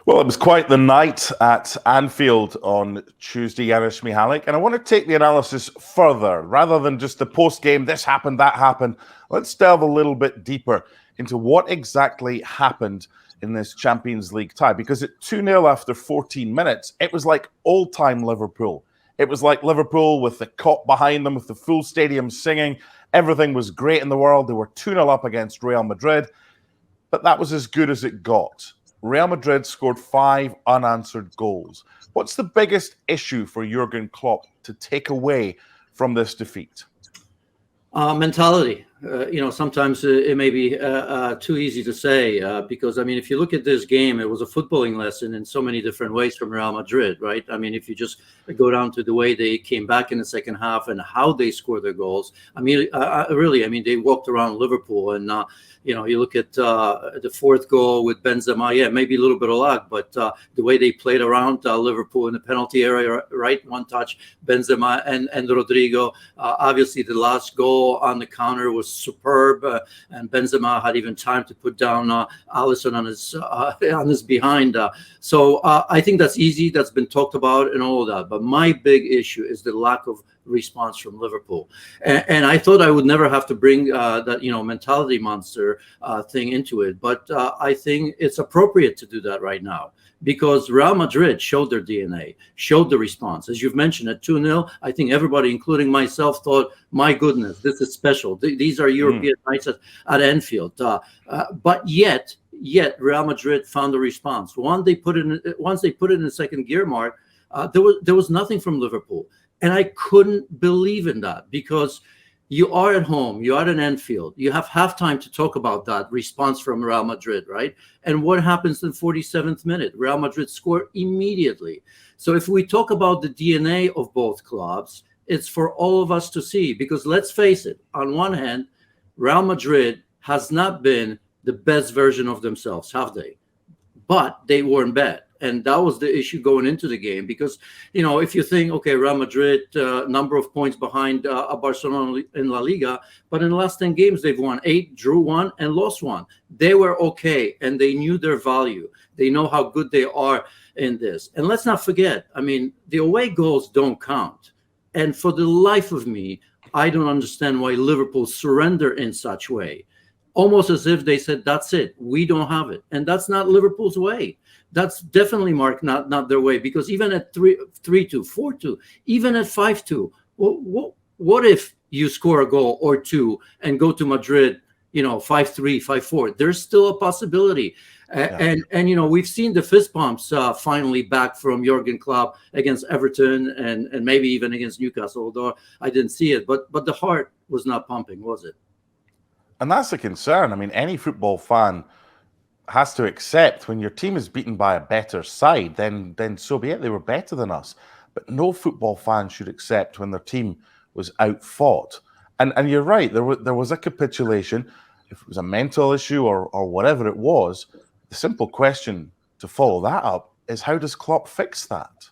Well, it was quite the night at Anfield on Tuesday, Janusz, Michallik, and I want to take the analysis further. Rather than just the post-game, this happened, that happened, let's delve a little bit deeper into what exactly happened in this Champions League tie. Because at 2-0 after 14 minutes, it was like old-time Liverpool. It was like Liverpool with the cop behind them, with the full stadium singing. Everything was great in the world. They were 2-0 up against Real Madrid, but that was as good as it got. Real Madrid scored 5 unanswered goals. What's the biggest issue for Jurgen Klopp to take away from this defeat? Mentality. Sometimes it may be too easy to say because, if you look at this game, it was a footballing lesson in so many different ways from Real Madrid, right? If you just go down to the way they came back in the second half and how they scored their goals. They walked around Liverpool and, you look at the fourth goal with Benzema, maybe a little bit of luck, but the way they played around Liverpool in the penalty area, right? One touch, Benzema and Rodrigo. Obviously, the last goal on the counter was superb, and Benzema had even time to put down Alisson on his behind. So I think that's easy. That's been talked about and all of that. But my big issue is the lack of response from Liverpool, and I thought I would never have to bring that mentality monster thing into it, but I think it's appropriate to do that right now because Real Madrid showed their DNA, showed the response. As you've mentioned, at 2-0, I think everybody, including myself, thought, my goodness, this is special. These are European nights at Anfield. But yet Real Madrid found a response. Once they put it in the second gear mark, there was nothing from Liverpool. And I couldn't believe in that because you are at home, you are at Anfield, you have halftime to talk about that response from Real Madrid, right? And what happens in the 47th minute? Real Madrid score immediately. So if we talk about the DNA of both clubs, it's for all of us to see because let's face it, on one hand, Real Madrid has not been the best version of themselves, have they? But they weren't bad. And that was the issue going into the game because, if you think, okay, Real Madrid, number of points behind Barcelona in La Liga, but in the last 10 games, they've won 8, drew 1, and lost 1. They were okay, and they knew their value. They know how good they are in this. And let's not forget, the away goals don't count. And for the life of me, I don't understand why Liverpool surrender in such way. Almost as if they said, that's it, we don't have it. And that's not Liverpool's way. That's definitely, Mark, not their way. Because even at 3-2, 4-2, even at 5-2, what if you score a goal or two and go to Madrid, 5-3, 5-4? There's still a possibility. And we've seen the fist bumps finally back from Jurgen Klopp against Everton and maybe even against Newcastle, although I didn't see it. But the heart was not pumping, was it? And that's a concern. Any football fan has to accept when your team is beaten by a better side, then so be it. They were better than us. But no football fan should accept when their team was outfought. And you're right, there was a capitulation. If it was a mental issue or whatever it was, the simple question to follow that up is how does Klopp fix that?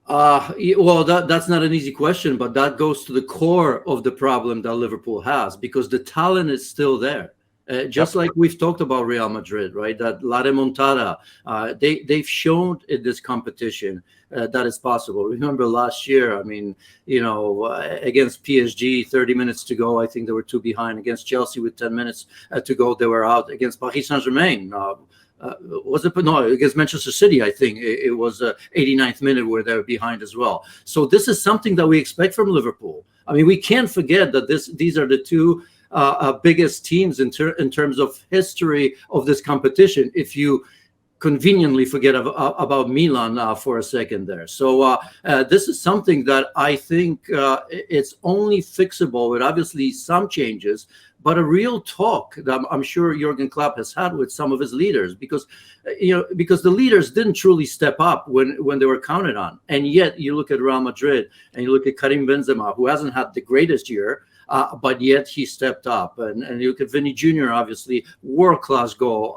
Well, that's not an easy question, but that goes to the core of the problem that Liverpool has because the talent is still there. Just like we've talked about Real Madrid, right? That La Remontada, they've shown in this competition that it's possible. Remember last year, against PSG, 30 minutes to go, I think they were 2 behind. Against Chelsea with 10 minutes to go, they were out. Against Paris Saint-Germain, was it? No, against Manchester City, I think it was 89th minute where they were behind as well. So this is something that we expect from Liverpool. We can't forget that these are the two biggest teams in terms of history of this competition. If you conveniently forget about Milan for a second there. So this is something that I think it's only fixable with obviously some changes, but a real talk that I'm sure Jurgen Klopp has had with some of his leaders because the leaders didn't truly step up when they were counted on. And yet you look at Real Madrid and you look at Karim Benzema, who hasn't had the greatest year. but yet he stepped up. And you look at Vinny Jr., obviously, world-class goal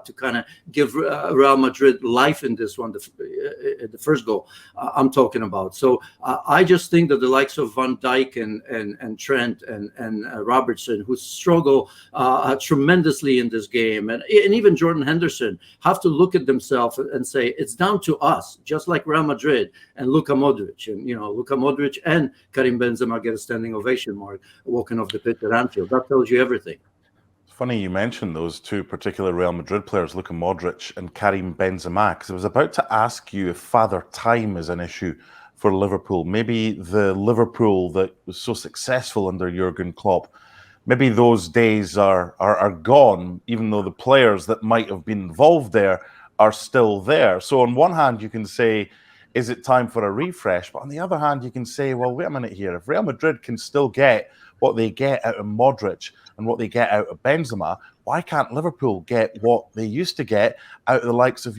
to kind of give Real Madrid life in this one, the first goal I'm talking about. So I just think that the likes of Van Dijk and Trent and Robertson, who struggle tremendously in this game, and even Jordan Henderson, have to look at themselves and say, it's down to us, just like Real Madrid and Luka Modric. And, Luka Modric and Karim Benzema get a standing ovation mark walking off the pitch at Anfield. That tells you everything. It's funny you mentioned those two particular Real Madrid players, Luka Modric and Karim Benzema, because I was about to ask you if Father Time is an issue for Liverpool. Maybe the Liverpool that was so successful under Jurgen Klopp, maybe those days are gone, even though the players that might have been involved there are still there. So on one hand, you can say, is it time for a refresh? But on the other hand, you can say, well, wait a minute here. If Real Madrid can still get what they get out of Modric and what they get out of Benzema, why can't Liverpool get what they used to get out of the likes of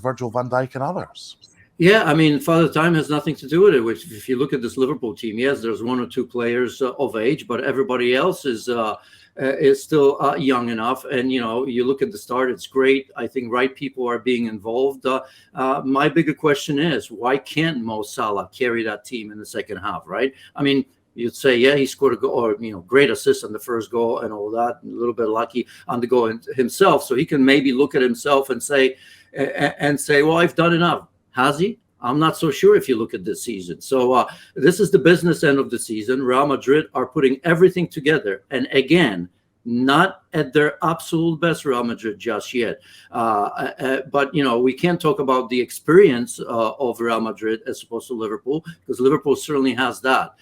Virgil van Dijk and others? Yeah, I mean, Father Time has nothing to do with it. Which, if you look at this Liverpool team, yes, there's one or two players of age, but everybody else is still young enough. And you look at the start; it's great. I think right people are being involved. My bigger question is, why can't Mo Salah carry that team in the second half? Right? I mean, you'd say, yeah, he scored a goal, or great assist on the first goal and all that, a little bit lucky on the goal himself, so he can maybe look at himself and say, well, I've done enough. Has he? I'm not so sure if you look at this season. So this is the business end of the season. Real Madrid are putting everything together. And again, not at their absolute best, Real Madrid, just yet. But, we can't talk about the experience of Real Madrid as opposed to Liverpool, because Liverpool certainly has that.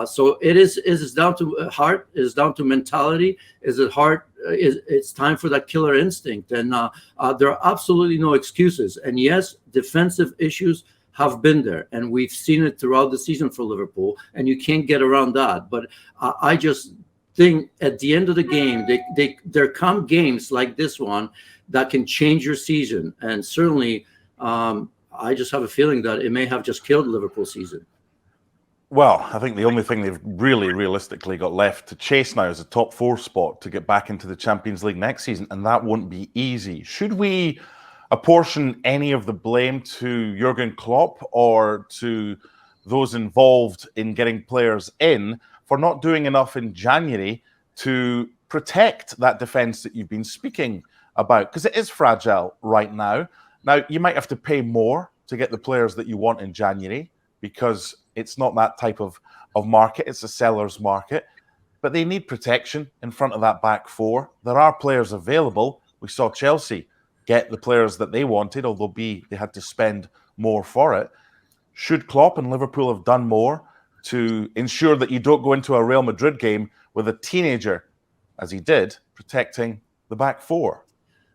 So it's down to heart, it's down to mentality. Is it heart? It's time for that killer instinct. And there are absolutely no excuses. And yes, defensive issues have been there, and we've seen it throughout the season for Liverpool, and you can't get around that. But I just think at the end of the game, there come games like this one that can change your season. And certainly, I just have a feeling that it may have just killed Liverpool's season. Well, I think the only thing they've really realistically got left to chase now is a top 4 spot to get back into the Champions League next season, and that won't be easy. Should we apportion any of the blame to Jurgen Klopp or to those involved in getting players in for not doing enough in January to protect that defence that you've been speaking about? Because it is fragile right now. Now, you might have to pay more to get the players that you want in January, because it's not that type of market. It's a seller's market. But they need protection in front of that back 4. There are players available. We saw Chelsea get the players that they wanted, although they had to spend more for it. Should Klopp and Liverpool have done more to ensure that you don't go into a Real Madrid game with a teenager, as he did, protecting the back 4?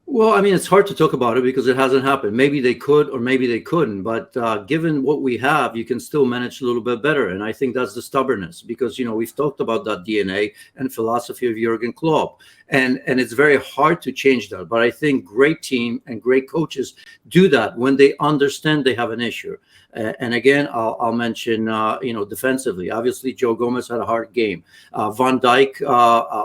Well, I mean, it's hard to talk about it because it hasn't happened. Maybe they could, or maybe they couldn't. But given what we have, you can still manage a little bit better. And I think that's the stubbornness, because, we've talked about that DNA and philosophy of Jurgen Klopp. And it's very hard to change that. But I think great team and great coaches do that when they understand they have an issue. And again, I'll mention, defensively. Obviously, Joe Gomez had a hard game. Van Dijk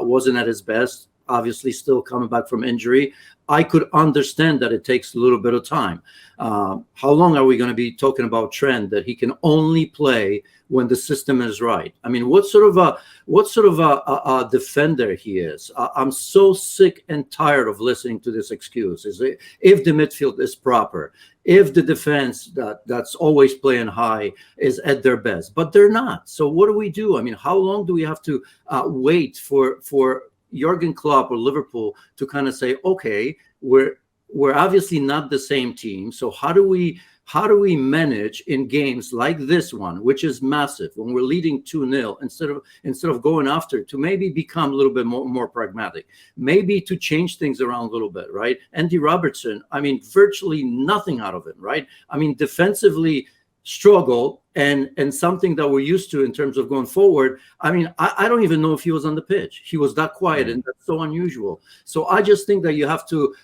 wasn't at his best, obviously still coming back from injury. I could understand that it takes a little bit of time. How long are we going to be talking about Trent, that he can only play when the system is right? I mean, what sort of a defender he is? I'm so sick and tired of listening to this excuse. If the midfield is proper, if the defense that's always playing high is at their best, but they're not. So what do we do? I mean, how long do we have to wait for Jurgen Klopp or Liverpool to kind of say, okay, we're obviously not the same team, so how do we manage in games like this one, which is massive, when we're leading 2-0, instead of going after, to maybe become a little bit more pragmatic, maybe to change things around a little bit, right? Andy Robertson, I mean, virtually nothing out of him, right? I mean, defensively, struggle and something that we're used to in terms of going forward. I mean, I don't even know if he was on the pitch. He was that quiet, and that's so unusual. So I just think that you have to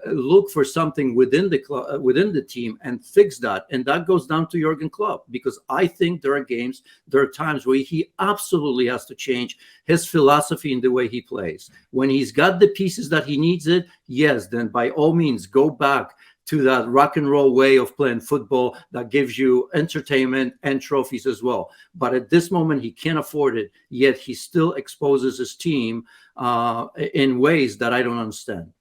look for something within the within the team and fix that. And that goes down to Jurgen Klopp, because I think there are times where he absolutely has to change his philosophy in the way he plays. When he's got the pieces that he needs it, yes, then by all means go back to that rock and roll way of playing football that gives you entertainment and trophies as well. But at this moment, he can't afford it, yet he still exposes his team in ways that I don't understand.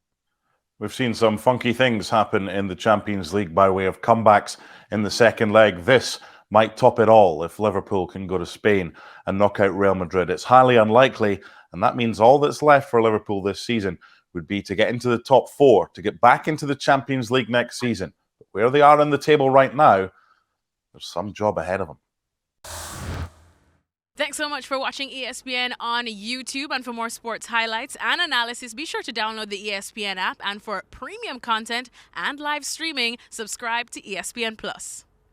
We've seen some funky things happen in the Champions League by way of comebacks in the second leg. This might top it all if Liverpool can go to Spain and knock out Real Madrid. It's highly unlikely, and that means all that's left for Liverpool this season would be to get into the top 4, to get back into the Champions League next season. But where they are in the table right now, there's some job ahead of them. Thanks so much for watching ESPN on YouTube. And for more sports highlights and analysis, be sure to download the ESPN app. And for premium content and live streaming, subscribe to ESPN Plus.